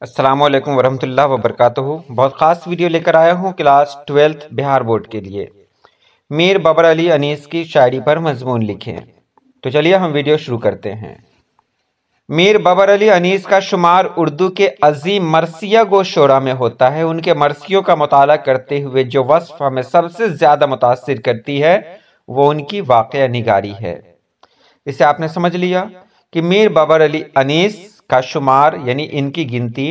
अस्सलाम वालेकुम वरहमतुल्लाह वबरकातुहू। बहुत ख़ास वीडियो लेकर आया हूँ क्लास 12th बिहार बोर्ड के लिए। मीर बाबर अली अनीस की शायरी पर मजमून लिखें। तो चलिए हम वीडियो शुरू करते हैं। मीर बाबर अली अनीस का शुमार उर्दू के अजीम मरसिया गो शोरा में होता है। उनके मरसियों का मुताला करते हुए जो वस्फ हमें सबसे ज़्यादा मुतासिर करती है वो उनकी वाक़या निगारी है। इसे आपने समझ लिया कि मीर बाबर अली अनीस का शुमार यानी इनकी गिनती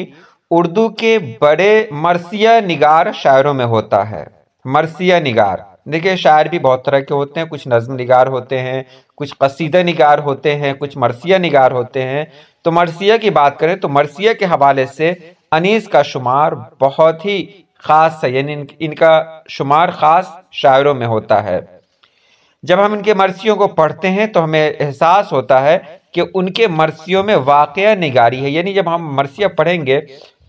उर्दू के बड़े मरसिया निगार शायरों में होता है। मरसिया निगार देखिए, शायर भी बहुत तरह के होते हैं, कुछ नज्म निगार होते हैं, कुछ कसीदा निगार होते हैं, कुछ मरसिया निगार होते हैं। तो मरसिया की बात करें तो मरसिया के हवाले से अनीस का शुमार बहुत ही खास है, यानी इनका शुमार खास शायरों में होता है। जब हम इनके मरसियों को पढ़ते हैं तो हमें एहसास होता है कि उनके मरसियों में वाक़या निगारी है, यानी जब हम मरसिया पढ़ेंगे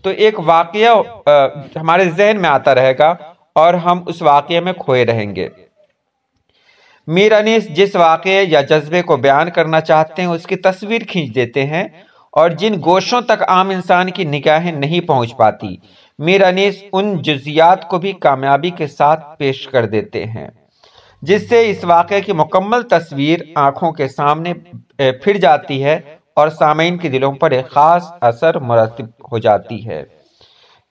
तो एक वाक़या हमारे जहन में आता रहेगा और हम उस वाक़ये में खोए रहेंगे। मीर अनीस जिस वाक़ये या जज्बे को बयान करना चाहते हैं उसकी तस्वीर खींच देते हैं और जिन गोशों तक आम इंसान की निगाहें नहीं पहुंच पाती, मीर अनीस उन जुज़ियात को भी कामयाबी के साथ पेश कर देते हैं, जिससे इस वाक़े की मुकम्मल तस्वीर आँखों के सामने फिर जाती है और सामीन के दिलों पर एक ख़ास असर मुरतब हो जाती है।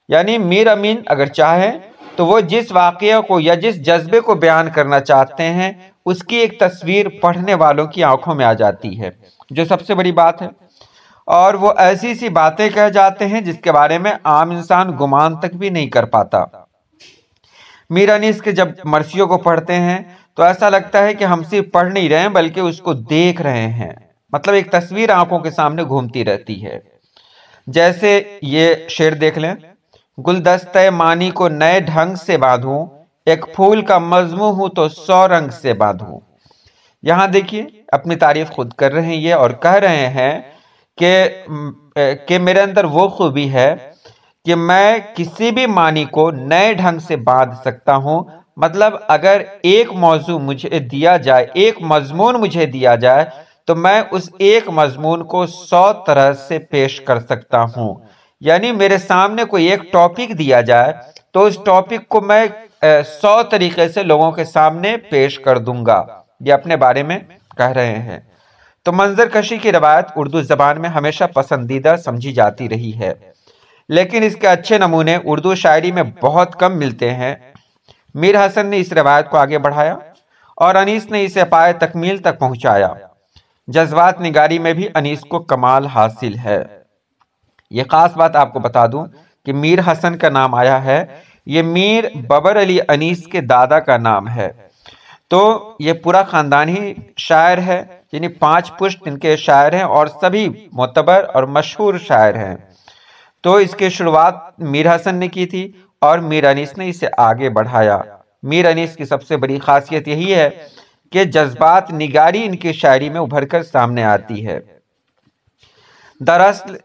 यानी मीर अमीन अगर चाहें तो वो जिस वाक़या को या जिस जज्बे को बयान करना चाहते हैं उसकी एक तस्वीर पढ़ने वालों की आंखों में आ जाती है, जो सबसे बड़ी बात है। और वो ऐसी सी बातें कह जाते हैं जिसके बारे में आम इंसान गुमान तक भी नहीं कर पाता। मीर अनीस के जब मरसियों को पढ़ते हैं तो ऐसा लगता है कि हम सिर्फ पढ़ नहीं रहे हैं बल्कि उसको देख रहे हैं, मतलब एक तस्वीर आंखों के सामने घूमती रहती है। जैसे ये शेर देख लें, गुलदस्ते मानी को नए ढंग से बांधूं, एक फूल का मजमू हूं तो 100 रंग से बांधूं। यहाँ देखिए अपनी तारीफ खुद कर रहे हैं ये और कह रहे हैं कि मेरे अंदर वो खूबी है कि मैं किसी भी मानी को नए ढंग से बांध सकता हूं। मतलब अगर एक मौजू मुझे दिया जाए, एक मजमून मुझे दिया जाए तो मैं उस एक मजमून को 100 तरह से पेश कर सकता हूं। यानी मेरे सामने कोई एक टॉपिक दिया जाए तो उस टॉपिक को मैं 100 तरीके से लोगों के सामने पेश कर दूंगा। ये अपने बारे में कह रहे हैं। तो मंजर कशी की रवायत उर्दू ज़बान में हमेशा पसंदीदा समझी जाती रही है, लेकिन इसके अच्छे नमूने उर्दू शायरी में बहुत कम मिलते हैं। मीर हसन ने इस रवायत को आगे बढ़ाया और अनीस ने इसे पाए तकमील तक पहुंचाया। जज्बात निगारी में भी अनीस को कमाल हासिल है। ये खास बात आपको बता दूं कि मीर हसन का नाम आया है, ये मीर बाबर अली अनीस के दादा का नाम है। तो ये पूरा खानदान ही शायर है, यानी 5 पुश्त इनके शायर हैं और सभी मोतबर और मशहूर शायर हैं। तो इसकी शुरुआत मीर हसन ने की थी और मीर अनीस ने इसे आगे बढ़ाया। मीर अनीस की सबसे बड़ी खासियत यही है कि जज्बात निगारी इनकी शायरी में उभर कर सामने आती है। दरअसल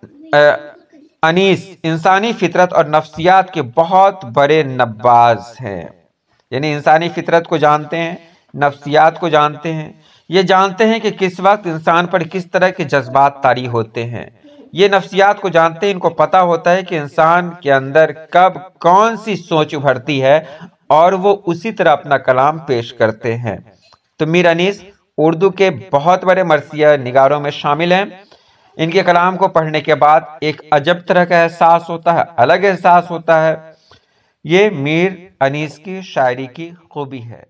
अनीस इंसानी फितरत और नफ्सियात के बहुत बड़े नब्बाज हैं, यानी इंसानी फितरत को जानते हैं, नफ्सियात को जानते हैं। ये जानते हैं कि किस वक्त इंसान पर किस तरह के जज्बात तारी होते हैं। ये नफ्सियात को जानते हैं, इनको पता होता है कि इंसान के अंदर कब कौन सी सोच उभरती है और वो उसी तरह अपना कलाम पेश करते हैं। तो मीर अनीस उर्दू के बहुत बड़े मरसिया निगारों में शामिल हैं। इनके कलाम को पढ़ने के बाद एक अजब तरह का एहसास होता है, अलग एहसास होता है। ये मीर अनीस की शायरी की खूबी है।